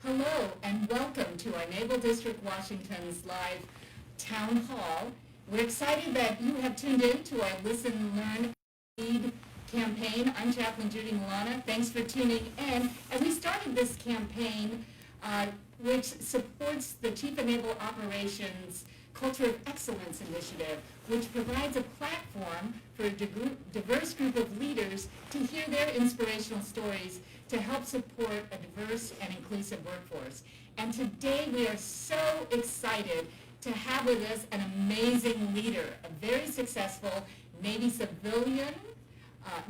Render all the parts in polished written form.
Hello and welcome to our Naval District Washington's live town hall. We're excited that you have tuned in to our Listen, Learn, Lead campaign. I'm Chaplain Judy Malana. Thanks for tuning in. And we started this campaign which supports the Chief of Naval Operations Culture of Excellence Initiative, which provides a platform for a diverse group of leaders to hear their inspirational stories to help support a diverse and inclusive workforce. And today we are so excited to have with us an amazing leader, a very successful Navy civilian,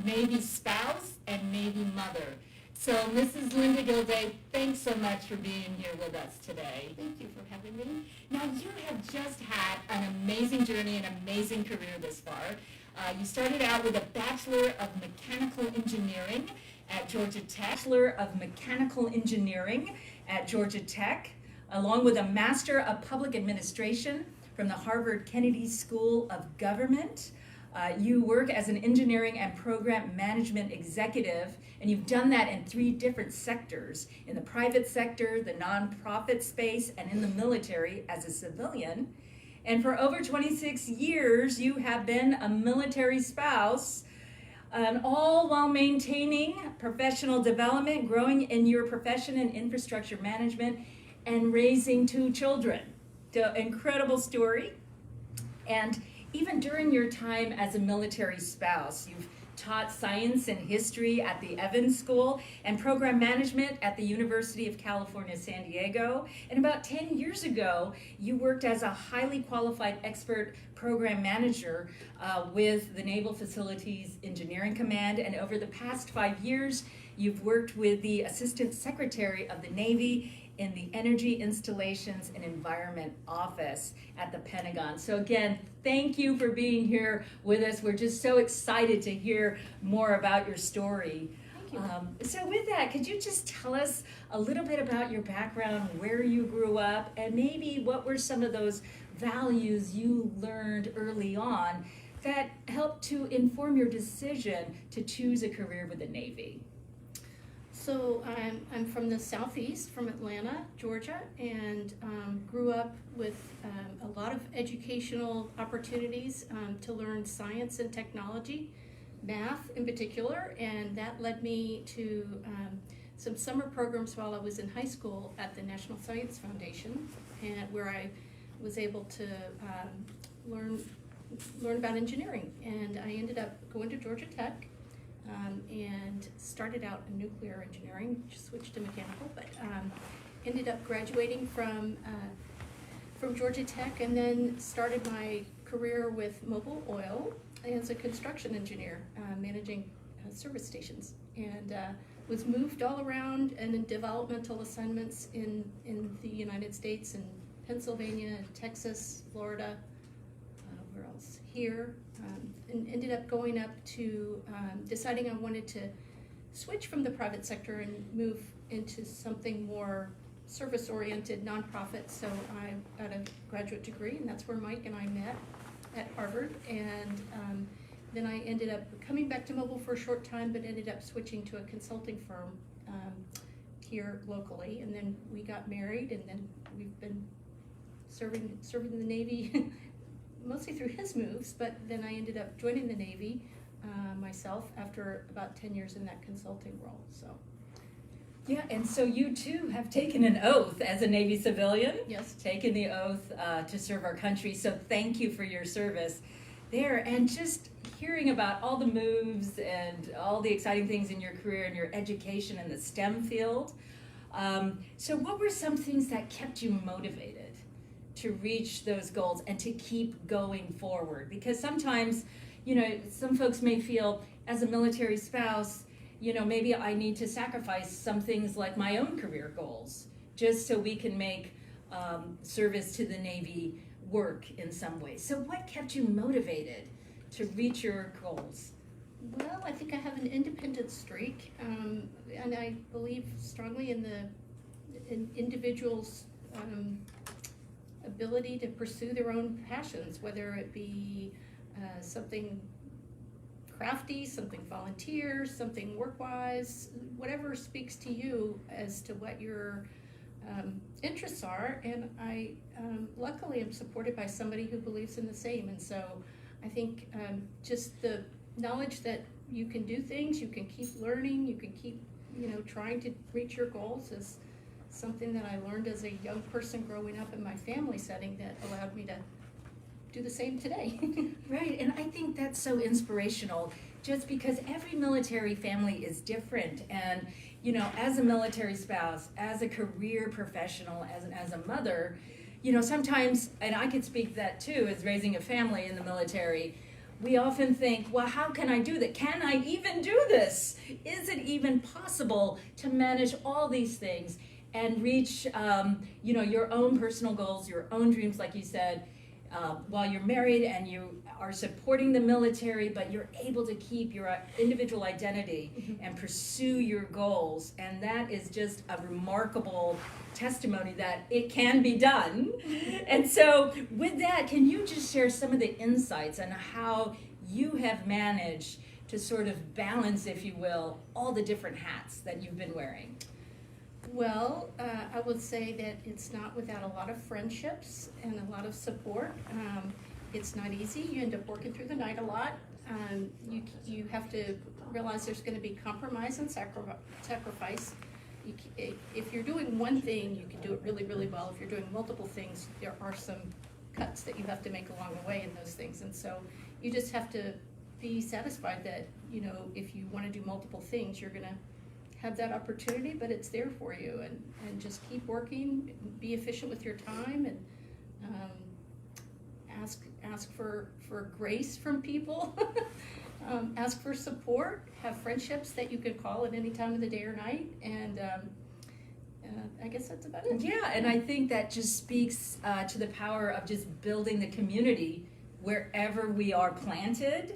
Navy spouse, and Navy mother. So Mrs. Linda Gilday, thanks so much for being here with us today. Thank you for having me. Now you have just had an amazing journey, an amazing career this far. You started out with a Bachelor of Mechanical Engineering at Georgia Tech. Bachelor of Mechanical Engineering at Georgia Tech, along with a Master of Public Administration from the Harvard Kennedy School of Government. You work as an engineering and program management executive, and you've done that in 3 different sectors: in the private sector, the nonprofit space, and in the military as a civilian. And for over 26 years, you have been a military spouse, all while maintaining professional development, growing in your profession in infrastructure management, and raising 2 children. So, incredible story. And even during your time as a military spouse, you've taught science and history at the Evans School and program management at the University of California, San Diego. And about 10 years ago, you worked as a highly qualified expert program manager with the Naval Facilities Engineering Command. And over the past 5 years, you've worked with the Assistant Secretary of the Navy in the Energy Installations and Environment Office at the Pentagon. So again, thank you for being here with us. We're just so excited to hear more about your story. Thank you. So with that, could you just tell us a little bit about your background, where you grew up, and maybe what were some of those values you learned early on that helped to inform your decision to choose a career with the Navy? So I'm from the southeast, from Atlanta, Georgia, and grew up with a lot of educational opportunities to learn science and technology, math in particular, and that led me to some summer programs while I was in high school at the National Science Foundation, and where I was able to learn about engineering. And I ended up going to Georgia Tech. And started out in nuclear engineering, just switched to mechanical, but ended up graduating from Georgia Tech, and then started my career with Mobil Oil as a construction engineer, managing service stations, and was moved all around and in developmental assignments in the United States, in Pennsylvania, Texas, Florida, where else? Here. And ended up going up to deciding I wanted to switch from the private sector and move into something more service-oriented, nonprofit. So I got a graduate degree, and that's where Mike and I met at Harvard. And then I ended up coming back to Mobil for a short time, but ended up switching to a consulting firm here locally. And then we got married, and then we've been serving in the Navy. Mostly through his moves, but then I ended up joining the Navy myself after about 10 years in that consulting role. So, yeah, and so you too have taken an oath as a Navy civilian. yes, Taken the oath to serve our country. So thank you for your service there, and just hearing about all the moves and all the exciting things in your career and your education in the STEM field. So what were some things that kept you motivated to reach those goals and to keep going forward? Because sometimes, some folks may feel as a military spouse, maybe I need to sacrifice some things like my own career goals just so we can make service to the Navy work in some way. So what kept you motivated to reach your goals? well, I think I have an independent streak, and I believe strongly in individuals' ability to pursue their own passions, whether it be something crafty, something volunteer, something work-wise, whatever speaks to you as to what your interests are, and I luckily am supported by somebody who believes in the same. And so I think just the knowledge that you can do things, you can keep learning, you can keep trying to reach your goals is something that I learned as a young person growing up in my family setting that allowed me to do the same today. Right, and I think that's so inspirational, just because every military family is different. And as a military spouse, as a career professional, as a mother, sometimes, and I could speak that too, as raising a family in the military, we often think, well, how can I do that? Can I even do this? Is it even possible to manage all these things and reach, your own personal goals, your own dreams, like you said, while you're married and you are supporting the military, but you're able to keep your individual identity and pursue your goals. And that is just a remarkable testimony that it can be done. And so with that, can you just share some of the insights on how you have managed to sort of balance, if you will, all the different hats that you've been wearing? Well, I would say that it's not without a lot of friendships and a lot of support. It's not easy. You end up working through the night a lot. You have to realize there's going to be compromise and sacrifice. If you're doing one thing, you can do it really, really well. If you're doing multiple things, there are some cuts that you have to make along the way in those things. And so you just have to be satisfied that, if you want to do multiple things, you're going to have that opportunity, but it's there for you, and just keep working, be efficient with your time, and ask for grace from people, ask for support, have friendships that you can call at any time of the day or night, and I guess that's about it. Yeah, and I think that just speaks to the power of just building the community wherever we are planted,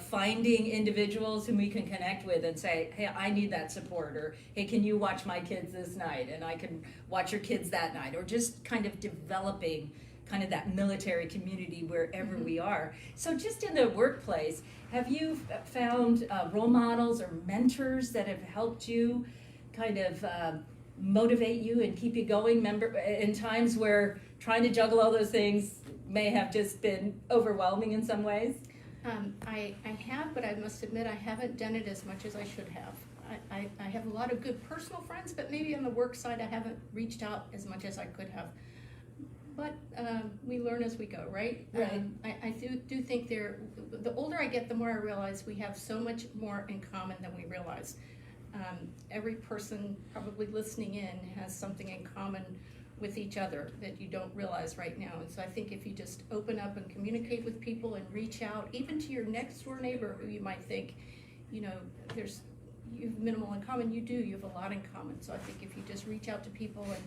finding individuals whom we can connect with and say, hey, I need that support, or hey, can you watch my kids this night, and I can watch your kids that night, or just kind of developing kind of that military community wherever we are. So just in the workplace, have you found role models or mentors that have helped you kind of motivate you and keep you going in times where trying to juggle all those things may have just been overwhelming in some ways? I have, but I must admit I haven't done it as much as I should have. I have a lot of good personal friends, but maybe on the work side I haven't reached out as much as I could have. But we learn as we go, right? Right. I do think the older I get, the more I realize we have so much more in common than we realize. Every person probably listening in has something in common with each other that you don't realize right now. And so I think if you just open up and communicate with people and reach out, even to your next door neighbor who you might think, you have minimal in common, you have a lot in common. So I think if you just reach out to people and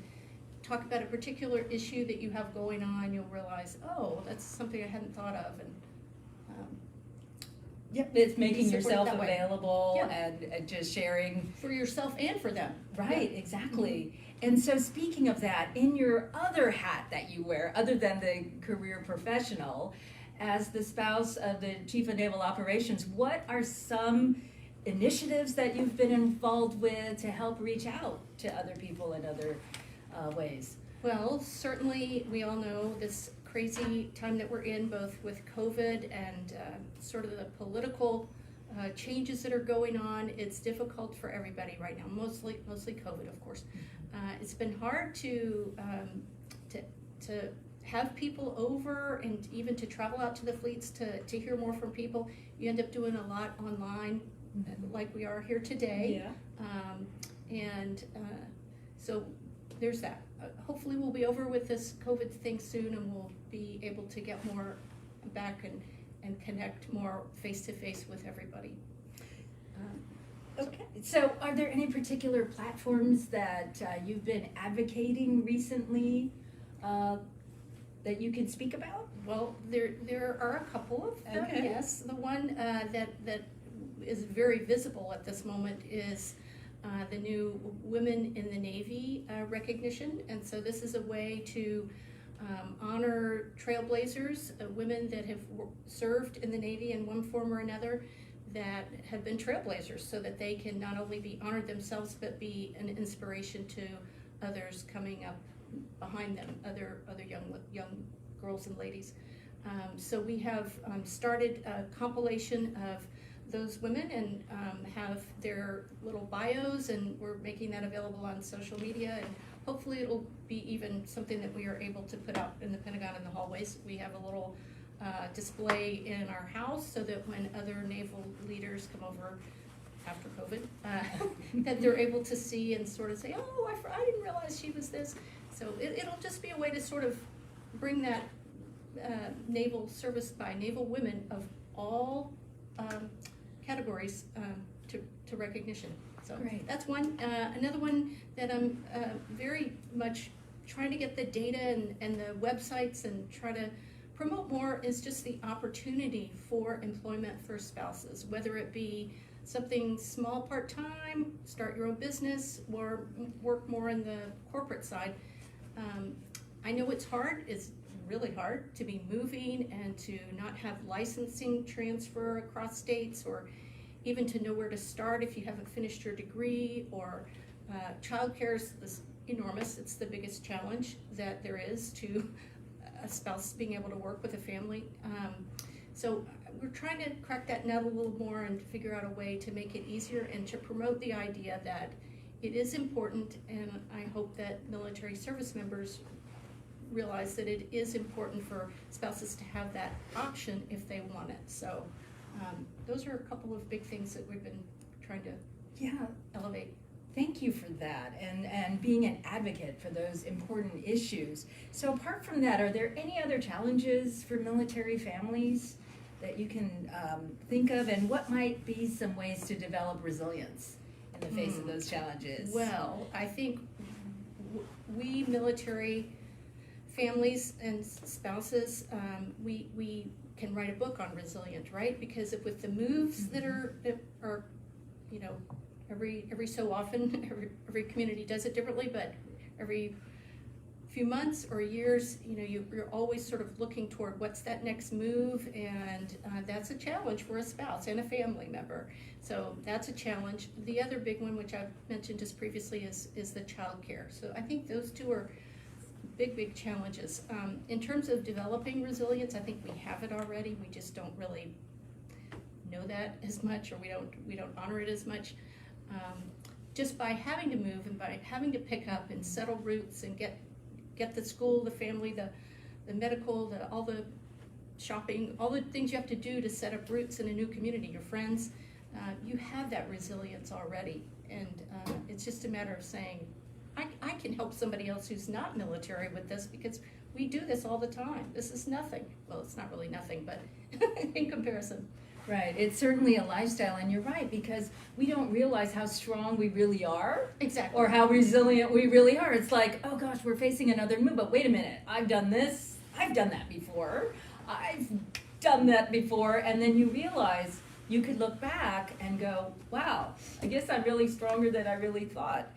talk about a particular issue that you have going on, you'll realize, oh, that's something I hadn't thought of. And Yep, it's making support yourself that way. available, Yeah. and just sharing. For yourself and for them. Right, exactly. And so speaking of that, in your other hat that you wear, other than the career professional, as the spouse of the Chief of Naval Operations, what are some initiatives that you've been involved with to help reach out to other people in other ways? Well, certainly we all know this crazy time that we're in, both with COVID and sort of the political changes that are going on. It's difficult for everybody right now, mostly COVID, of course. It's been hard to have people over, and even to travel out to the fleets to hear more from people. You end up doing a lot online, like we are here today. Yeah. So there's that. Hopefully we'll be over with this COVID thing soon, and we'll be able to get more back and connect more face-to-face with everybody. Okay. So are there any particular platforms that you've been advocating recently that you can speak about? Well, there are a couple of them, Okay. yes. The one that is very visible at this moment is the new Women in the Navy recognition. And so this is a way to honor trailblazers, women that have served in the Navy in one form or another, that have been trailblazers, so that they can not only be honored themselves, but be an inspiration to others coming up behind them, other young girls and ladies. So we have started a compilation of those women and have their little bios, and we're making that available on social media, and hopefully it'll be even something that we are able to put out in the Pentagon in the hallways. We have a little display in our house so that when other naval leaders come over after COVID, that they're able to see and sort of say, oh, I didn't realize she was this. So it'll just be a way to sort of bring that naval service by naval women of all categories to recognition. So Great. that's one. Another one that I'm very much trying to get the data and the websites and try to promote more is just the opportunity for employment for spouses, whether it be something small part-time, start your own business, or work more in the corporate side. I know it's hard. It's really hard to be moving and to not have licensing transfer across states, or even to know where to start if you haven't finished your degree, or childcare is enormous. It's the biggest challenge that there is to a spouse being able to work with a family. So we're trying to crack that nut a little more and figure out a way to make it easier and to promote the idea that it is important, and I hope that military service members realize that it is important for spouses to have that option if they want it. So those are a couple of big things that we've been trying to elevate. Thank you for that, and being an advocate for those important issues. So apart from that, are there any other challenges for military families that you can think of, and what might be some ways to develop resilience in the face of those challenges? Well, I think we military families and spouses, we can write a book on resilience, right? Because if with the moves that are you know, every so often, every community does it differently, but every few months or years, you know, you're always sort of looking toward what's that next move, and that's a challenge for a spouse and a family member. So that's a challenge. The other big one, which I've mentioned just previously, is the child care. So I think those two are big challenges. In terms of developing resilience, I think we have it already. We just don't really know that as much, or we don't honor it as much. Just by having to move and by having to pick up and settle roots and get the school, the family, the medical, all the shopping, all the things you have to do to set up roots in a new community, your friends, you have that resilience already. And it's just a matter of saying, I can help somebody else who's not military with this, because we do this all the time. This is nothing. Well, it's not really nothing, but in comparison. Right, it's certainly a lifestyle, and you're right, because we don't realize how strong we really are. Exactly. Or how resilient we really are. It's like, oh gosh, we're facing another move, but wait a minute, I've done this, I've done that before, and then you realize you could look back and go, wow, I guess I'm really stronger than I really thought.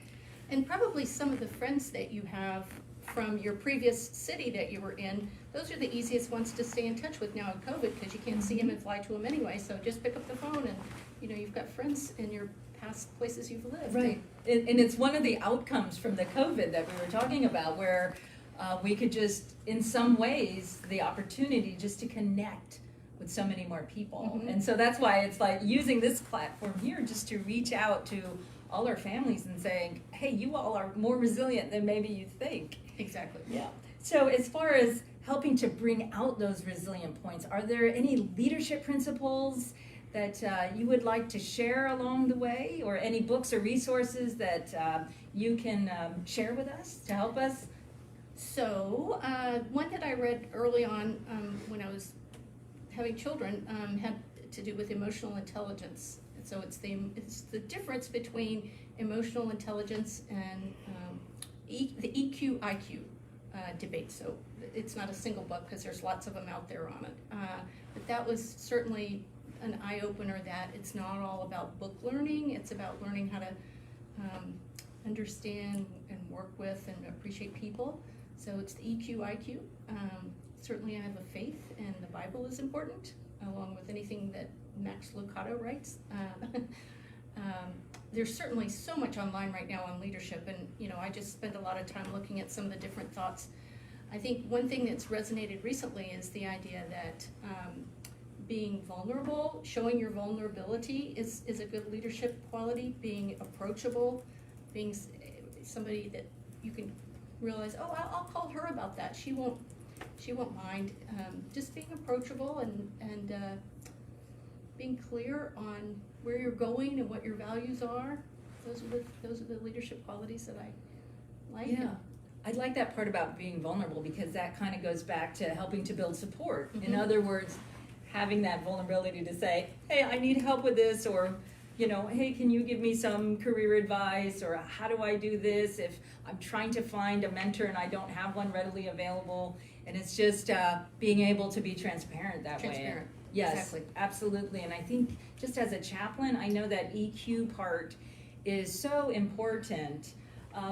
And probably some of the friends that you have from your previous city that you were in, those are the easiest ones to stay in touch with now in COVID, because you can't see them and fly to them anyway. So just pick up the phone, and you know, you've got friends in your past places you've lived. Right, and it's one of the outcomes from the COVID that we were talking about, where we could just, in some ways, the opportunity just to connect with so many more people. And so that's why it's like using this platform here just to reach out to all our families and saying, hey, you all are more resilient than maybe you think. Exactly. Yeah. So as far as helping to bring out those resilient points, are there any leadership principles that you would like to share along the way, or any books or resources that you can share with us to help us? So one that I read early on when I was having children had to do with emotional intelligence. So it's the difference between emotional intelligence and the EQ, IQ debate. So it's not a single book, because there's lots of them out there on it. But that was certainly an eye-opener, that it's not all about book learning. It's about learning how to understand and work with and appreciate people. So it's the EQ, IQ. Certainly I have a faith, and the Bible is important, along with anything that Max Lucado writes. there's certainly so much online right now on leadership, and I just spend a lot of time looking at some of the different thoughts. I think one thing that's resonated recently is the idea that being vulnerable, showing your vulnerability is a good leadership quality. Being approachable, being somebody that you can realize, oh, I'll call her about that. She won't mind. Just being approachable and being clear on where you're going and what your values are. Those are the leadership qualities that I like. Yeah. I like that part about being vulnerable, because that kind of goes back to helping to build support. In other words, having that vulnerability to say, hey, I need help with this, or, hey, can you give me some career advice, or how do I do this if I'm trying to find a mentor and I don't have one readily available. And it's just being able to be transparent that way. Transparent. Yes, Exactly. Absolutely. And I think just as a chaplain, I know that EQ part is so important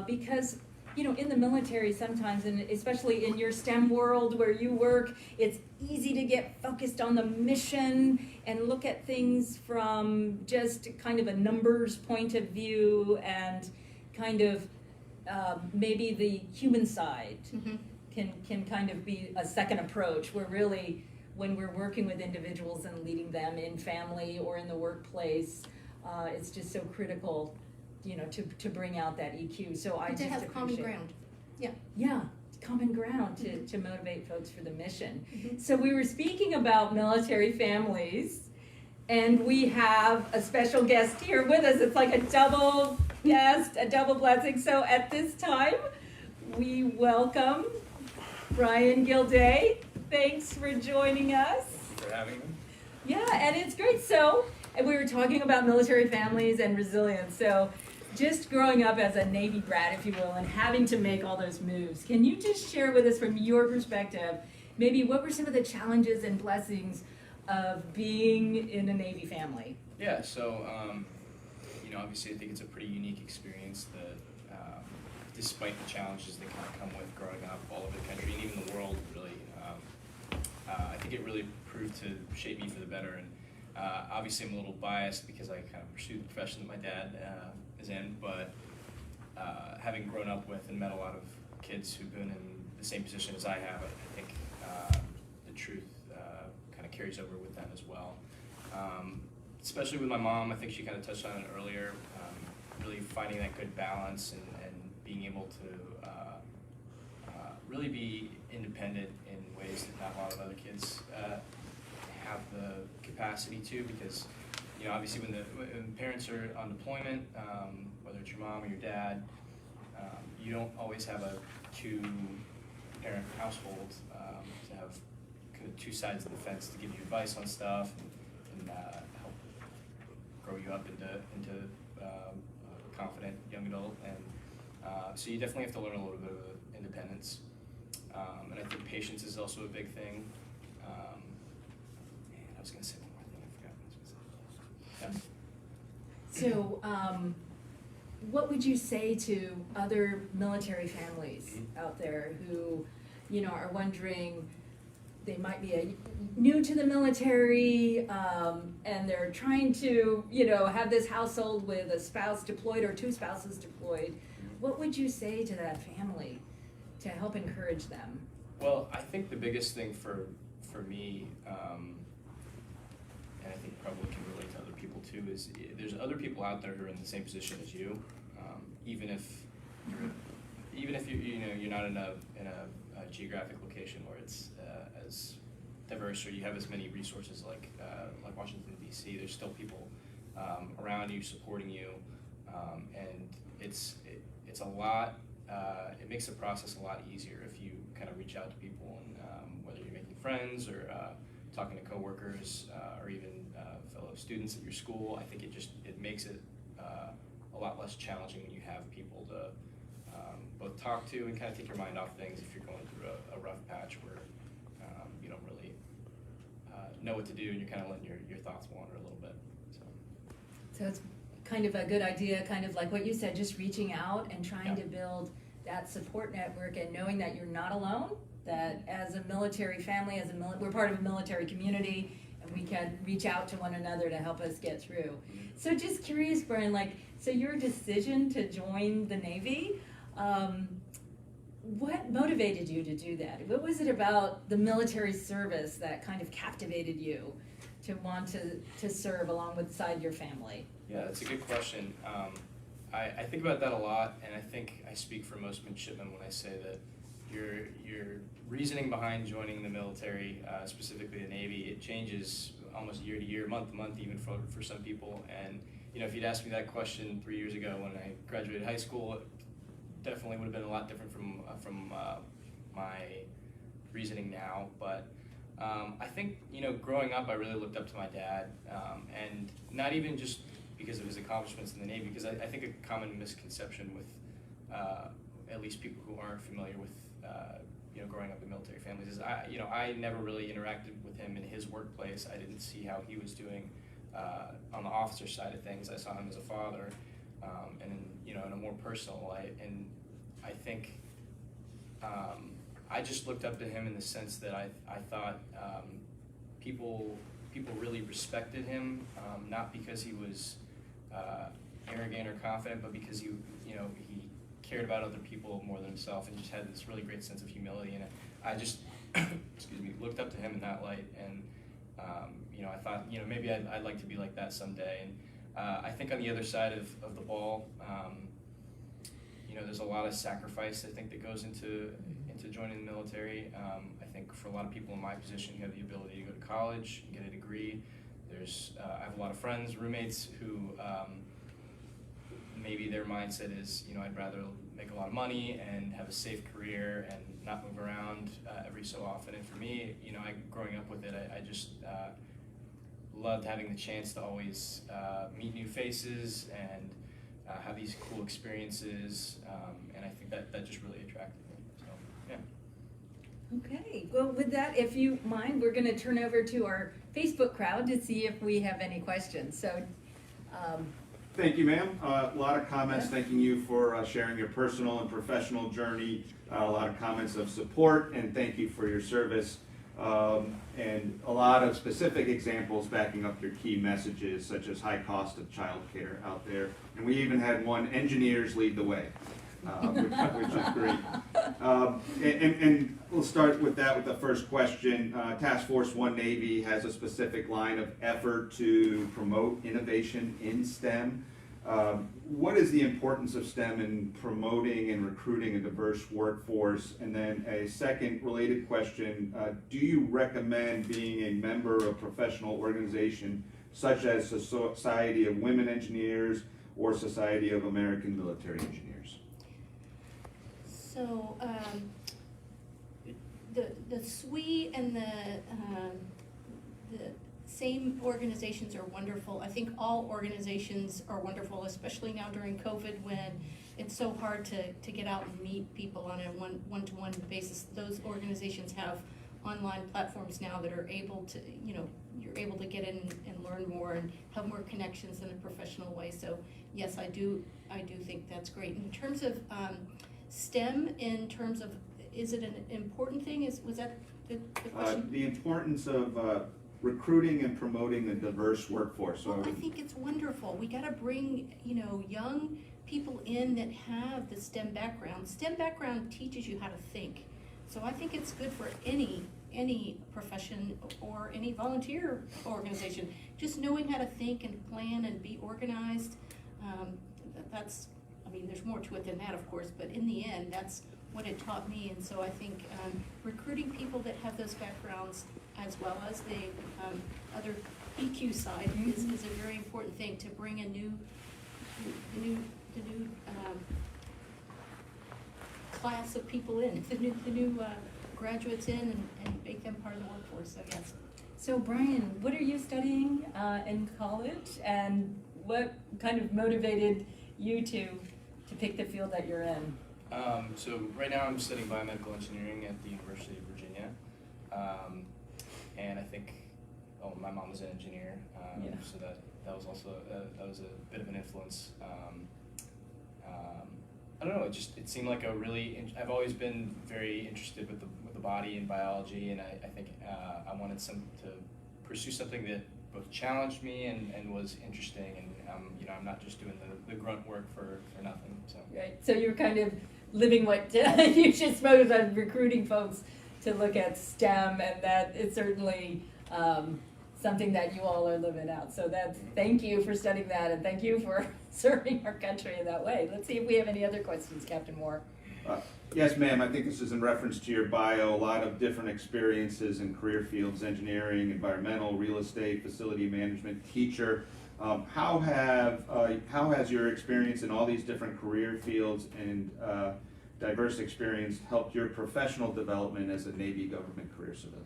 because in the military sometimes, and especially in your STEM world where you work, it's easy to get focused on the mission and look at things from just kind of a numbers point of view, and kind of maybe the human side can kind of be a second approach, where really when we're working with individuals and leading them in family or in the workplace, it's just so critical to bring out that EQ. So I to just have common appreciate ground. Yeah, common ground to motivate folks for the mission. So we were speaking about military families, and we have a special guest here with us. It's like a double guest, a double blessing. So at this time, we welcome Brian Gilday. Thanks for joining us. Thank you for having me. Yeah, and it's great. So, and we were talking about military families and resilience. So, just growing up as a Navy brat, if you will, and having to make all those moves, can you just share with us from your perspective, maybe what were some of the challenges and blessings of being in a Navy family? Yeah, so, obviously I think it's a pretty unique experience that, despite the challenges that kind of come with growing up all over the country and even the world, really, I think it really proved to shape me for the better. And obviously I'm a little biased because I kind of pursued the profession that my dad is in, but having grown up with and met a lot of kids who've been in the same position as I have, I think the truth kind of carries over with them as well. Especially with my mom, I think she kind of touched on it earlier, really finding that good balance and being able to really be independent in ways that not a lot of other kids have the capacity to, because obviously when parents are on deployment, whether it's your mom or your dad, you don't always have a two-parent household to have kind of two sides of the fence to give you advice on stuff and help grow you up into a confident young adult. And so you definitely have to learn a little bit of independence. And I think patience is also a big thing. I was going to say one more thing, I forgot what I was going to say. So, what would you say to other military families out there who, are wondering, they might be new to the military, and they're trying to, have this household with a spouse deployed or two spouses deployed. What would you say to that family to help encourage them? Well, I think the biggest thing for me, and I think probably can relate to other people too, is there's other people out there who are in the same position as you, even if you're not in a geographic location where it's as diverse or you have as many resources like Washington D.C. There's still people around you supporting you, and it's a lot. It makes the process a lot easier if you kind of reach out to people, and whether you're making friends or talking to coworkers or even fellow students at your school. I think it makes it a lot less challenging when you have people to both talk to and kind of take your mind off things if you're going through a rough patch where you don't really know what to do and you're kind of letting your thoughts wander a little bit. So it's kind of a good idea, kind of like what you said, just reaching out and trying to build that support network and knowing that you're not alone, that as a military family, we're part of a military community, we can reach out to one another to help us get through. So just curious, Brian, like, so your decision to join the Navy, what motivated you to do that? What was it about the military service that kind of captivated you to want to serve alongside your family? Yeah, that's a good question. I think about that a lot, and I think I speak for most midshipmen when I say that your reasoning behind joining the military, specifically the Navy, it changes almost year to year, month to month, even for some people. And you know, if you'd asked me that question 3 years ago when I graduated high school, it definitely would have been a lot different from my reasoning now. But I think, you know, growing up, I really looked up to my dad, and not even just because of his accomplishments in the Navy, because I think a common misconception with at least people who aren't familiar with you know, growing up in military families is I never really interacted with him in his workplace. I didn't see how he was doing on the officer side of things. I saw him as a father, and in a more personal light. And I think I just looked up to him in the sense that I thought people really respected him, not because he was arrogant or confident, but because he cared about other people more than himself, and just had this really great sense of humility. And I just excuse me, looked up to him in that light, and I thought, maybe I'd like to be like that someday. And I think on the other side of the ball, there's a lot of sacrifice, I think, that goes into joining the military. I think for a lot of people in my position, you have the ability to go to college, get a degree. I have a lot of friends, roommates who maybe their mindset is, I'd rather make a lot of money and have a safe career and not move around every so often. And for me, growing up with it, I just loved having the chance to always meet new faces and have these cool experiences, and I think that just really attracted me. So, yeah. Okay, well, with that, if you mind, we're going to turn over to our Facebook crowd to see if we have any questions. So, thank you, ma'am. A lot of comments thanking you for sharing your personal and professional journey. A lot of comments of support and thank you for your service. And a lot of specific examples backing up your key messages, such as high cost of childcare out there. And we even had one, engineers lead the way, which is great. And we'll start with that with the first question. Task Force 1 Navy has a specific line of effort to promote innovation in STEM. What is the importance of STEM in promoting and recruiting a diverse workforce? And then a second related question, do you recommend being a member of a professional organization such as the Society of Women Engineers or Society of American Military Engineers? So the SWE and the same organizations are wonderful. I think all organizations are wonderful, especially now during COVID when it's so hard to get out and meet people on a one-to-one basis. Those organizations have online platforms now that are able to, you're able to get in and learn more and have more connections in a professional way. So yes, I do think that's great. In terms of STEM, in terms of, is it an important thing? Was that the question? The importance of recruiting and promoting a diverse workforce. Well, I think it's wonderful. We got to bring, young people in that have the STEM background. STEM background teaches you how to think. So I think it's good for any profession or any volunteer organization. Just knowing how to think and plan and be organized. There's more to it than that, of course, but in the end, that's what it taught me. And so I think recruiting people that have those backgrounds as well as the other EQ side is a very important thing to bring a new class of people in, the new graduates in, and make them part of the workforce. So yes. So Brian, what are you studying in college, and what kind of motivated you to pick the field that you're in? So right now I'm studying biomedical engineering at the University of Virginia, and I think, my mom was an engineer, so that was also that was a bit of an influence. I don't know. It seemed like I've always been very interested with the body and biology, and I think I wanted to pursue something that both challenged me and was interesting, and you know, I'm not just doing the grunt work for nothing. So. Right. So you're kind of living what you just spoke about, recruiting folks to look at STEM, and that it's certainly something that you all are living out. So thank you for studying that, and thank you for serving our country in that way. Let's see if we have any other questions, Captain Moore. Yes, ma'am. I think this is in reference to your bio. A lot of different experiences in career fields: engineering, environmental, real estate, facility management, teacher. How has your experience in all these different career fields and diverse experience helped your professional development as a Navy government career civilian?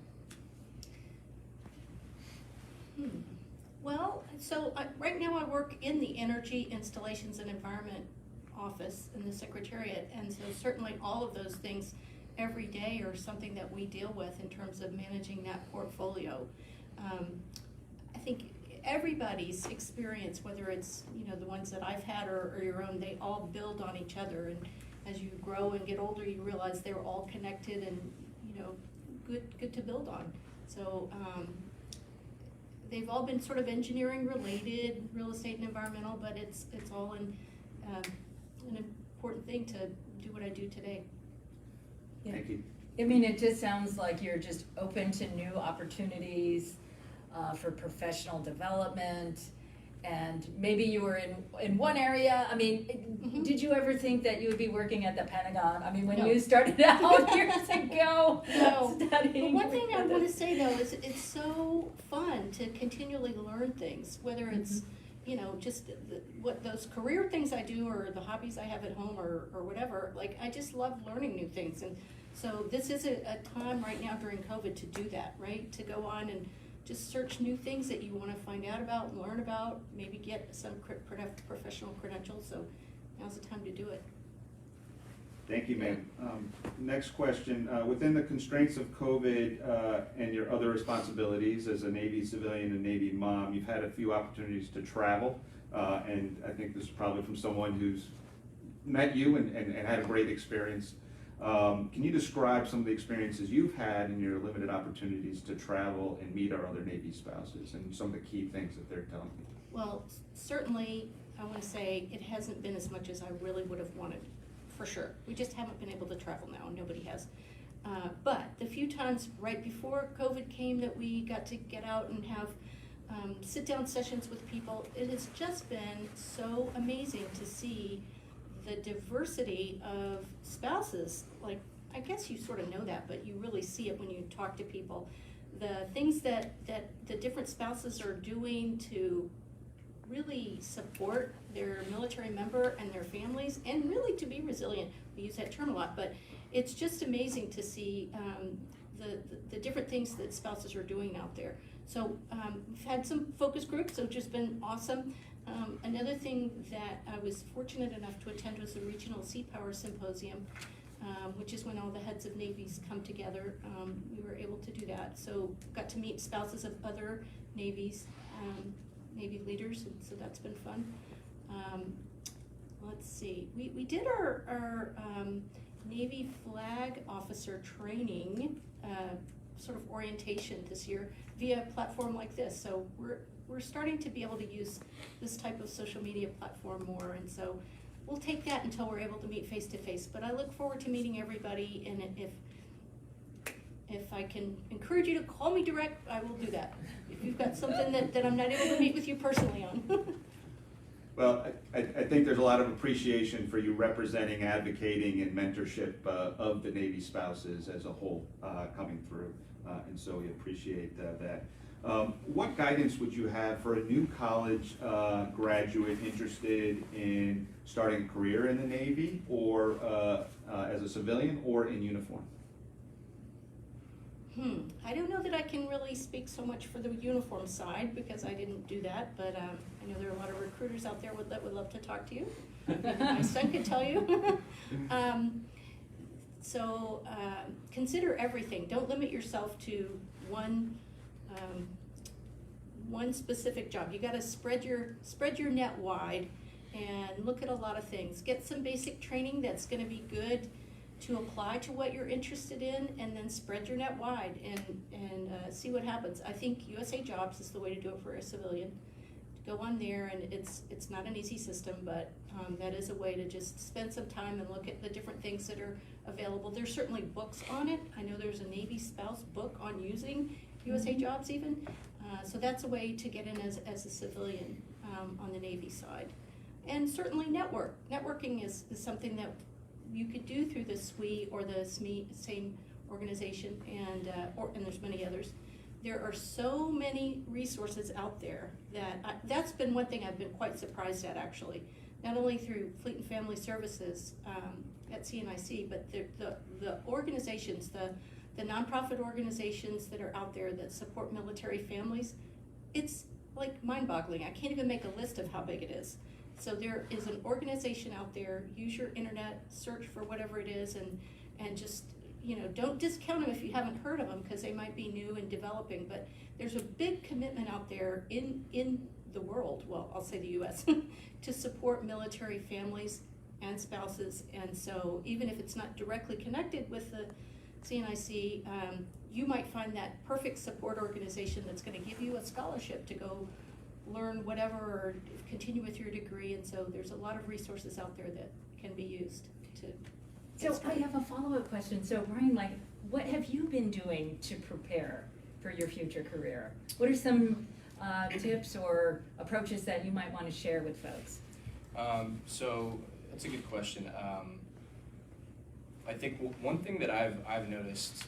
Well, so right now I work in the Energy, Installations, and Environment office in the Secretariat, and so certainly all of those things every day are something that we deal with in terms of managing that portfolio. I think everybody's experience, whether it's, you know, the ones that I've had or your own, they all build on each other, and as you grow and get older, you realize they're all connected and, you know, good to build on. So they've all been sort of engineering related, real estate and environmental, but it's all in an important thing to do what I do today. Yeah. Thank you. I mean, it just sounds like you're just open to new opportunities for professional development, and maybe you were in one area. I mean, did you ever think that you would be working at the Pentagon? I mean, when you started out years ago studying. But one thing I want to say though is it's so fun to continually learn things, whether it's you know, just what those career things I do or the hobbies I have at home or whatever. Like, I just love learning new things, and so this is a time right now during COVID to do that, right? To go on and just search new things that you want to find out about, learn about, maybe get some professional credentials. So now's the time to do it. Thank you, ma'am. Next question. Within the constraints of COVID and your other responsibilities as a Navy civilian and Navy mom, you've had a few opportunities to travel, and I think this is probably from someone who's met you and had a great experience. Can you describe some of the experiences you've had in your limited opportunities to travel and meet our other Navy spouses and some of the key things that they're telling you? Well, certainly I want to say it hasn't been as much as I really would have wanted. For sure. We just haven't been able to travel now, and nobody has. But the few times right before COVID came that we got to get out and have sit-down sessions with people, it has just been so amazing to see the diversity of spouses. Like, I guess you sort of know that, but you really see it when you talk to people. The things that the different spouses are doing to really support their military member and their families, and really to be resilient. We use that term a lot, but it's just amazing to see the different things that spouses are doing out there. So we've had some focus groups, so it's just been awesome. Another thing that I was fortunate enough to attend was the Regional Sea Power Symposium, which is when all the heads of navies come together. We were able to do that. So got to meet spouses of other navies, Navy leaders, and so that's been fun. Let's see, we did our Navy flag officer training sort of orientation this year via a platform like this. So we're starting to be able to use this type of social media platform more, and so we'll take that until we're able to meet face to face. But I look forward to meeting everybody, and if I can encourage you to call me direct, I will do that. If you've got something that I'm not able to meet with you personally on. Well, I think there's a lot of appreciation for you representing, advocating, and mentorship of the Navy spouses as a whole coming through, and so we appreciate that. What guidance would you have for a new college graduate interested in starting a career in the Navy, or as a civilian, or in uniform? I don't know that I can really speak so much for the uniform side because I didn't do that, but I know there are a lot of recruiters out there that would love to talk to you. Maybe my son could tell you. So consider everything. Don't limit yourself to one specific job. You got to spread your net wide and look at a lot of things. Get some basic training that's going to be good to apply to what you're interested in, and then spread your net wide and see what happens. I think USA Jobs is the way to do it for a civilian. Go on there, and it's not an easy system, but that is a way to just spend some time and look at the different things that are available. There's certainly books on it. I know there's a Navy spouse book on using USA Jobs even. So that's a way to get in as a civilian on the Navy side. And certainly networking is something that you could do through the SWE or the SME, same organization, and there's many others. There are so many resources out there that that's been one thing I've been quite surprised at, actually. Not only through Fleet and Family Services at CNIC, but the organizations, the nonprofit organizations that are out there that support military families. It's like mind-boggling. I can't even make a list of how big it is. So there is an organization out there. Use your internet, search for whatever it is, and just, don't discount them if you haven't heard of them, because they might be new and developing. But there's a big commitment out there in the world, well, I'll say the U.S., to support military families and spouses. And so even if it's not directly connected with the CNIC, you might find that perfect support organization that's going to give you a scholarship to go learn whatever or continue with your degree. And so there's a lot of resources out there that can be used to. So I have a follow-up question. So Brian, what have you been doing to prepare for your future career? What are some tips or approaches that you might want to share with folks? So that's a good question. I think one thing that I've noticed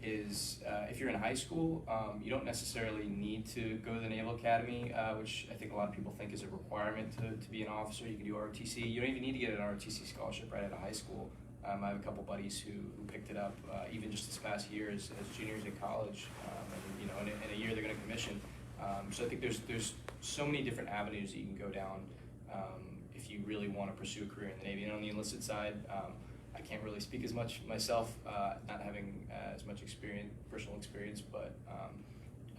is if you're in high school, you don't necessarily need to go to the Naval Academy, which I think a lot of people think is a requirement to be an officer. You can do ROTC. You don't even need to get an ROTC scholarship right out of high school. I have a couple buddies who picked it up even just this past year as juniors in college, and in a year they're going to commission. So I think there's so many different avenues that you can go down if you really want to pursue a career in the Navy. And on the enlisted side, I can't really speak as much myself, not having as much personal experience, but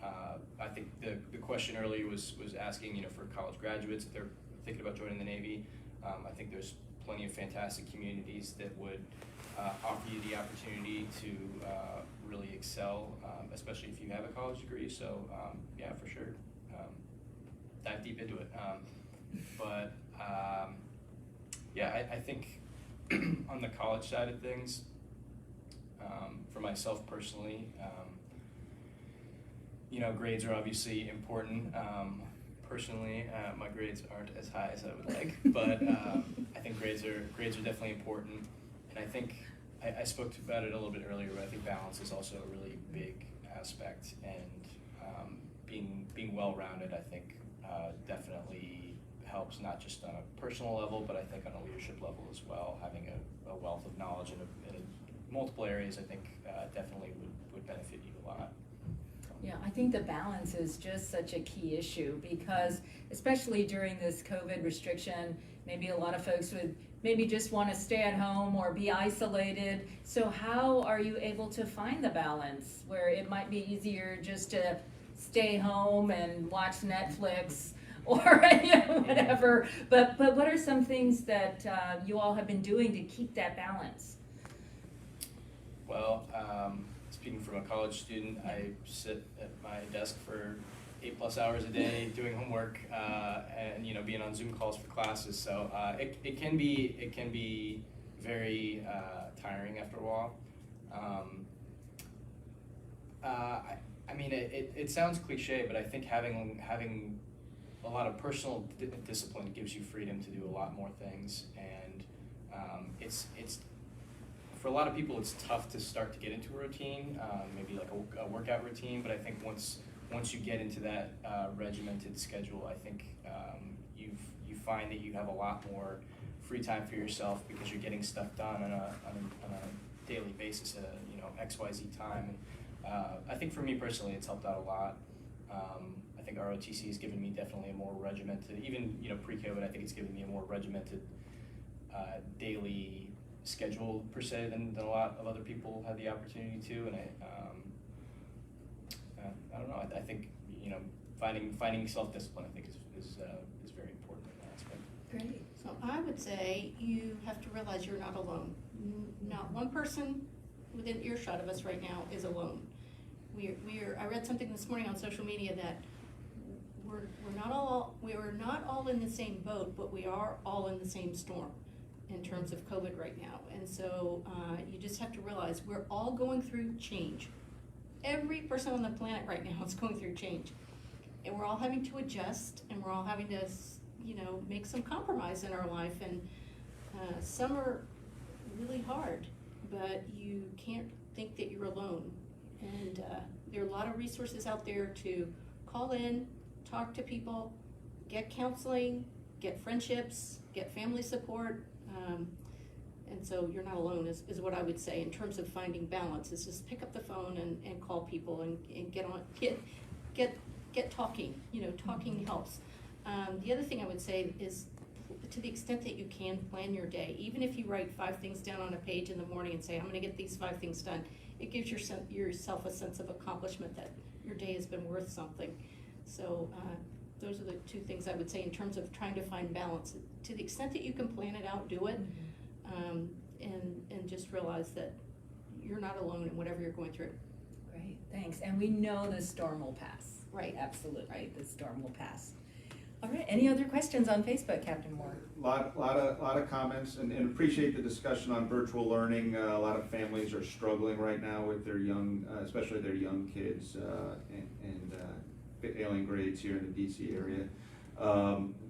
I think the question earlier was asking, for college graduates if they're thinking about joining the Navy. I think there's plenty of fantastic communities that would offer you the opportunity to really excel, especially if you have a college degree. So yeah, for sure, dive deep into it. Yeah, I think on the college side of things, for myself personally, grades are obviously important. Personally, my grades aren't as high as I would like, but I think grades are definitely important. And I think I spoke about it a little bit earlier, but I think balance is also a really big aspect. And being well-rounded, I think, definitely helps, not just on a personal level, but I think on a leadership level as well. Having a wealth of knowledge in multiple areas, I think, definitely would benefit you a lot. Yeah, I think the balance is just such a key issue, because especially during this COVID restriction, maybe a lot of folks would maybe just want to stay at home or be isolated. So how are you able to find the balance where it might be easier just to stay home and watch Netflix or whatever? But what are some things that you all have been doing to keep that balance? Well, speaking from a college student, I sit at my desk for 8+ hours a day doing homework and being on Zoom calls for classes. So it can be very tiring after a while. It sounds cliche, but I think having a lot of personal discipline gives you freedom to do a lot more things, and it's for a lot of people, it's tough to start to get into a routine, maybe like a workout routine. But I think once you get into that regimented schedule, I think you find that you have a lot more free time for yourself, because you're getting stuff done on a daily basis at XYZ time. And I think for me personally, it's helped out a lot. I think ROTC has given me definitely a more regimented, even pre-COVID, I think it's given me a more regimented daily schedule per se than a lot of other people had the opportunity to. And I don't know. I think finding self-discipline, I think is very important in that aspect. Great. So I would say you have to realize you're not alone. not one person within earshot of us right now is alone. I read something this morning on social media that we are not all in the same boat, but we are all in the same storm in terms of COVID right now. And so you just have to realize we're all going through change. Every person on the planet right now is going through change. And we're all having to adjust, and we're all having to, make some compromise in our life. And some are really hard, but you can't think that you're alone. And there are a lot of resources out there to call in, talk to people, get counseling, get friendships, get family support. And so you're not alone is what I would say in terms of finding balance. Is just pick up the phone and call people and get talking. Talking helps. The other thing I would say is, to the extent that you can, plan your day. Even if you write 5 things down on a page in the morning and say, I'm gonna get these 5 things done, it gives yourself a sense of accomplishment that your day has been worth something. So those are the 2 things I would say in terms of trying to find balance. To the extent that you can plan it out, do it, and just realize that you're not alone in whatever you're going through. Great, thanks. And we know the storm will pass. Right. Absolutely, Right. the storm will pass. All right, any other questions on Facebook, Captain Moore? Lot of comments, and appreciate the discussion on virtual learning. A lot of families are struggling right now with their young, especially their young kids, and failing grades here in the DC area.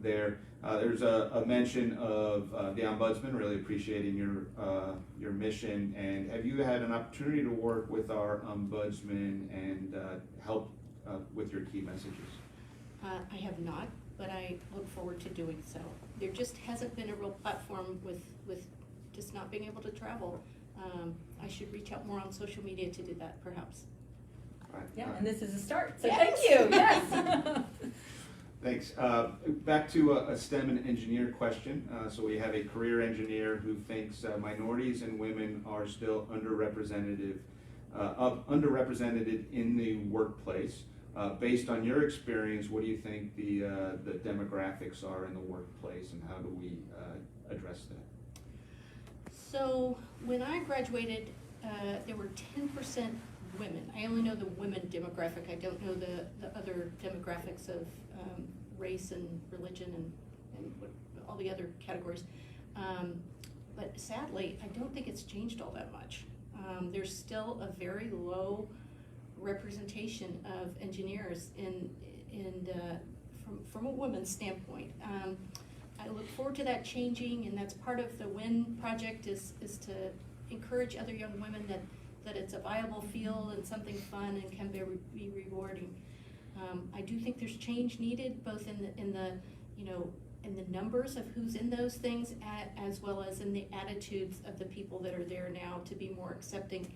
There's a mention of the Ombudsman, really appreciating your mission. And have you had an opportunity to work with our Ombudsman and help with your key messages? I have not, but I look forward to doing so. There just hasn't been a real platform with just not being able to travel. I should reach out more on social media to do that, perhaps. Right. Yeah, and this is a start, so Yes. thank you, yes. Thanks. Back to a STEM and engineer question. So we have a career engineer who thinks minorities and women are still underrepresented in the workplace. Based on your experience, what do you think the demographics are in the workplace, and how do we address that? So when I graduated, there were 10% women. I only know the women demographic. I don't know the other demographics of race and religion and all the other categories. But sadly, I don't think it's changed all that much. There's still a very low representation of engineers from a woman's standpoint. I look forward to that changing, and that's part of the WIN project is to encourage other young women that it's a viable field and something fun and can be rewarding. I do think there's change needed, both in the numbers of who's in those things, as well as in the attitudes of the people that are there now, to be more accepting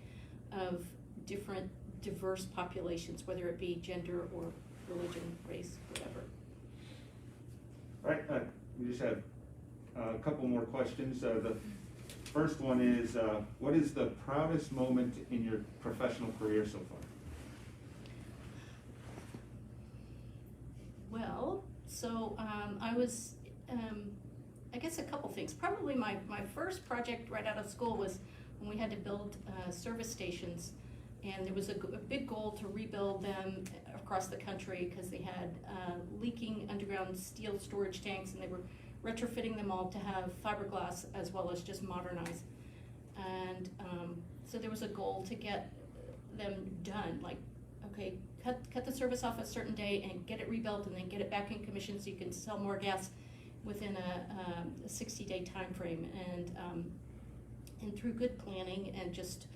of different diverse populations, whether it be gender or religion, race, whatever. All right, we just have a couple more questions. The first one is, what is the proudest moment in your professional career so far? Well, so I was, I guess a couple things. Probably my first project right out of school was when we had to build service stations, and there was a big goal to rebuild them across the country because they had leaking underground steel storage tanks, and they were retrofitting them all to have fiberglass as well as just modernize. And so there was a goal to get them done, like, okay, cut the service off a certain day and get it rebuilt, and then get it back in commission so you can sell more gas within a 60-day time frame. And through good planning and just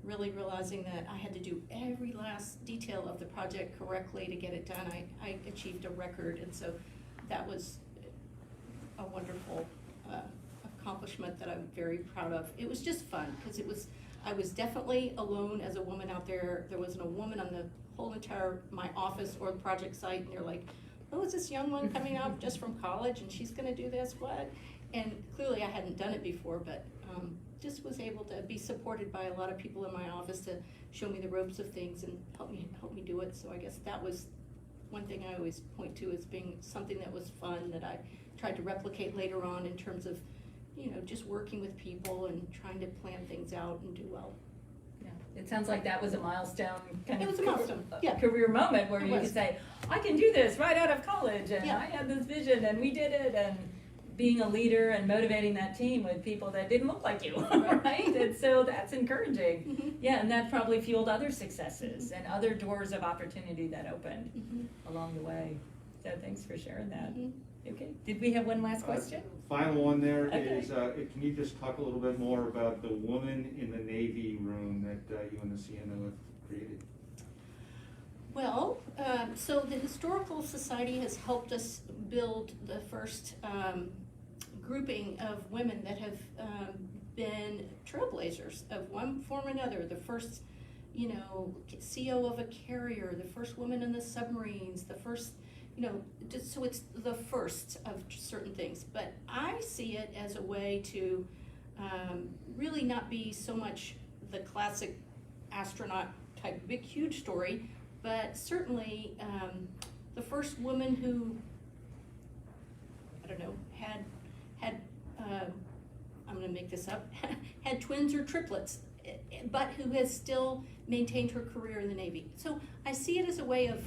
really realizing that I had to do every last detail of the project correctly to get it done, I achieved a record. And so that was a wonderful accomplishment that I'm very proud of. It was just fun because I was definitely alone as a woman out there. There wasn't a woman on the whole entire my office or the project site, and they're like, oh, is this young one coming out just from college and she's gonna do this, what? And clearly I hadn't done it before, but just was able to be supported by a lot of people in my office to show me the ropes of things and help me do it. So I guess that was one thing I always point to as being something that was fun, that I tried to replicate later on in terms of just working with people and trying to plan things out and do well. Yeah, it sounds like that was a milestone kind It of was a milestone, yeah. career moment where It you was. could say, I can do this right out of college, and Yeah. I had this vision, and we did it, and being a leader and motivating that team with people that didn't look like you, right? And so that's encouraging. Mhm. Yeah, and that probably fueled other successes and other doors of opportunity that opened Mhm. along the way. So thanks for sharing that. Mhm. Okay, did we have one last question? Final one there Okay. is, can you just talk a little bit more about the woman in the Navy room that you and the CNO have created? Well, so the Historical Society has helped us build the first grouping of women that have been trailblazers of one form or another. The first, CO of a carrier, the first woman in the submarines, the first, so it's the first of certain things. But I see it as a way to really not be so much the classic astronaut type big, huge story, but certainly the first woman who, I don't know, had I'm gonna make this up, had twins or triplets, but who has still maintained her career in the Navy. So I see it as a way of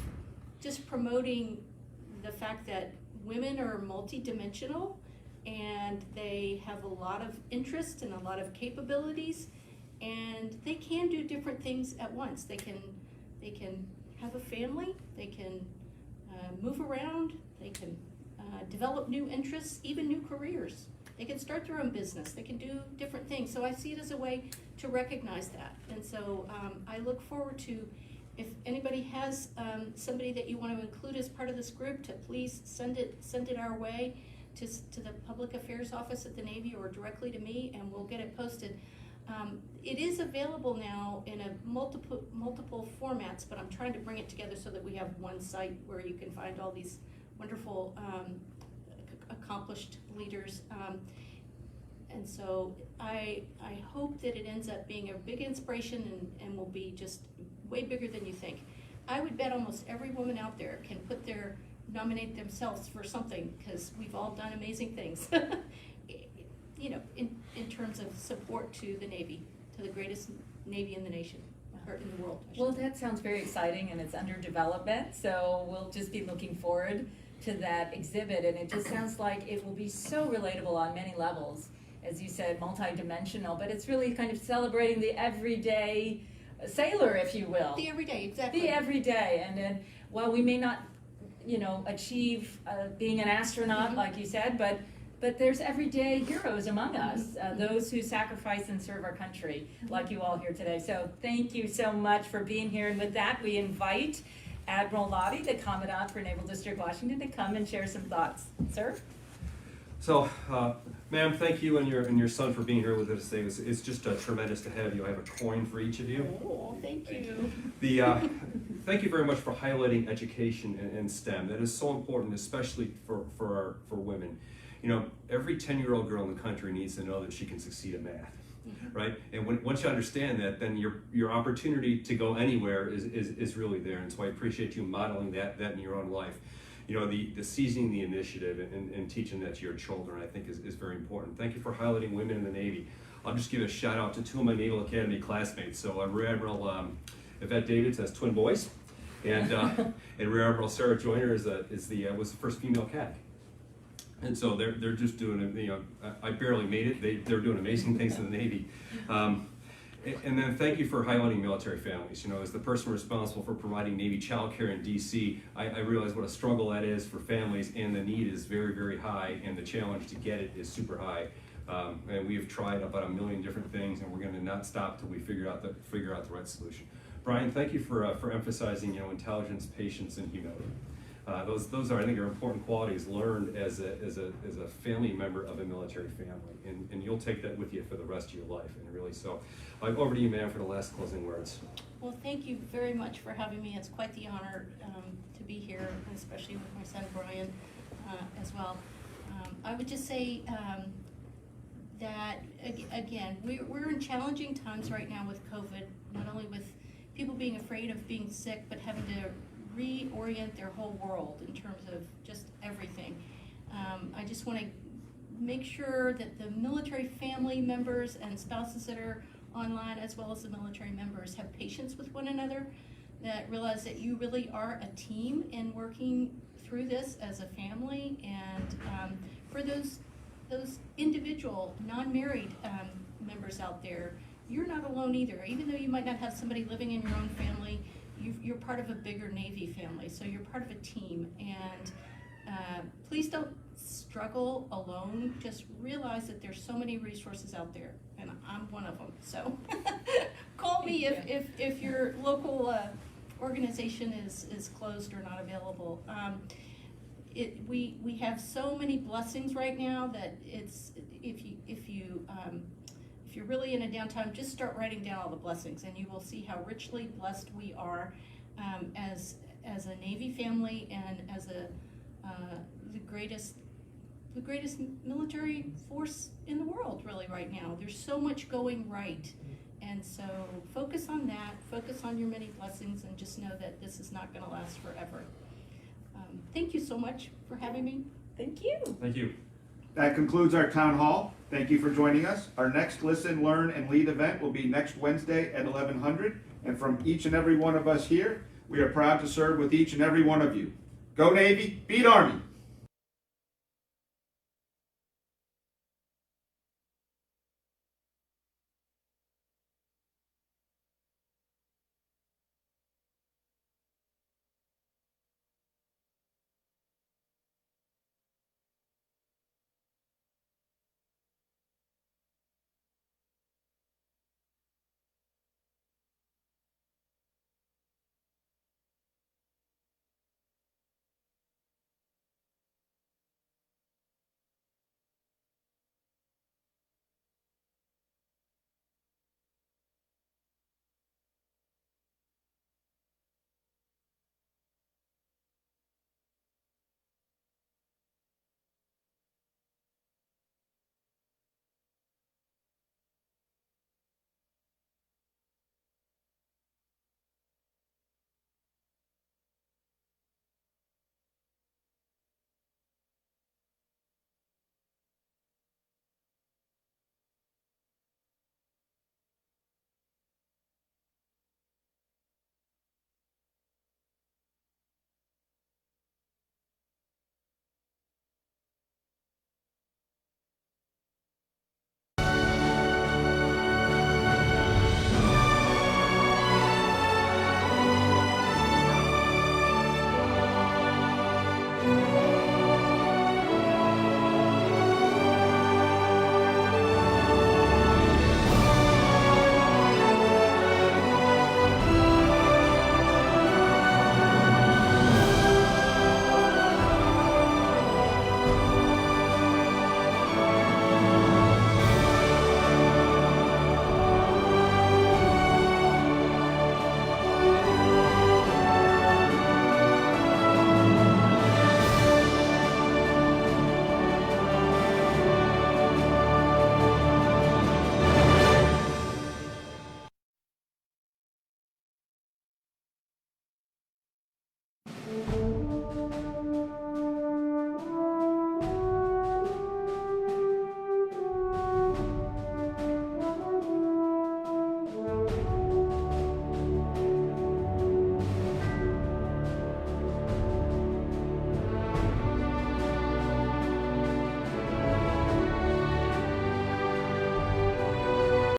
just promoting the fact that women are multidimensional and they have a lot of interest and a lot of capabilities, and they can do different things at once. They can have a family, they can move around, they can develop new interests, even new careers. They can start their own business, they can do different things. So I see it as a way to recognize that. And so I look forward to, if anybody has somebody that you want to include as part of this group, to please send it our way to the Public Affairs Office at the Navy or directly to me, and we'll get it posted. It is available now in a multiple formats, but I'm trying to bring it together so that we have one site where you can find all these wonderful accomplished leaders. And so I hope that it ends up being a big inspiration and will be just way bigger than you think. I would bet almost every woman out there can nominate themselves for something, because we've all done amazing things. In terms of support to the Navy, to the greatest Navy in the nation, or in the world. Well, that sounds very exciting, and it's under development, so we'll just be looking forward to that exhibit. And it just sounds like it will be so relatable on many levels. As you said, multidimensional, but it's really kind of celebrating the everyday sailor, if you will. The everyday, exactly. The everyday. And then, while we may not, achieve being an astronaut, Mhm. like you said, but there's everyday heroes among us, those who sacrifice and serve our country, like you all here today. So thank you so much for being here. And with that, we invite Admiral Lottie, the Commandant for Naval District Washington, to come and share some thoughts. Sir? So, ma'am, thank you and your son for being here with us today. It's just tremendous to have you. I have a coin for each of you. Oh, thank you. Thank you very much for highlighting education and STEM. That is so important, especially for women. Every 10-year-old girl in the country needs to know that she can succeed at math, right? And once you understand that, then your opportunity to go anywhere is really there. And so I appreciate you modeling that in your own life. The seizing the initiative and teaching that to your children, I think is very important. Thank you for highlighting women in the Navy. I'll just give a shout out to two of my Naval Academy classmates. So Rear Admiral Yvette Davids has twin boys, and Rear Admiral Sarah Joyner was the first female Capt. And so they're just doing I barely made it. They're doing amazing things in the Navy. And then thank you for highlighting military families. As the person responsible for providing Navy childcare in DC, I realize what a struggle that is for families, and the need is very, very high, and the challenge to get it is super high. And we have tried about a million different things, and we're going to not stop till we figure out the right solution. Brian, thank you for emphasizing intelligence, patience, and humility. Those are, I think, are important qualities learned as a family member of a military family, and you'll take that with you for the rest of your life. And really, so over to you, ma'am, for the last closing words. Well, thank you very much for having me. It's quite the honor to be here, especially with my son Brian as well. I would just say that again, we're in challenging times right now with COVID. Not only with people being afraid of being sick, but having to reorient their whole world in terms of just everything. I just want to make sure that the military family members and spouses that are online, as well as the military members, have patience with one another, that realize that you really are a team in working through this as a family. And for those individual non-married members out there, you're not alone either. Even though you might not have somebody living in your own family, you're part of a bigger Navy family, so you're part of a team. And please don't struggle alone. Just realize that there's so many resources out there, and I'm one of them. So call me if your local organization is closed or not available. We have so many blessings right now that it's if you're really in a downtime, just start writing down all the blessings, and you will see how richly blessed we are as a Navy family, and as the greatest military force in the world, really, right now. There's so much going right, and so focus on that. Focus on your many blessings, and just know that this is not going to last forever. Thank you so much for having me. Thank you. Thank you. That concludes our town hall. Thank you for joining us. Our next Listen, Learn, and Lead event will be next Wednesday at 1100. And from each and every one of us here, we are proud to serve with each and every one of you. Go Navy, beat Army.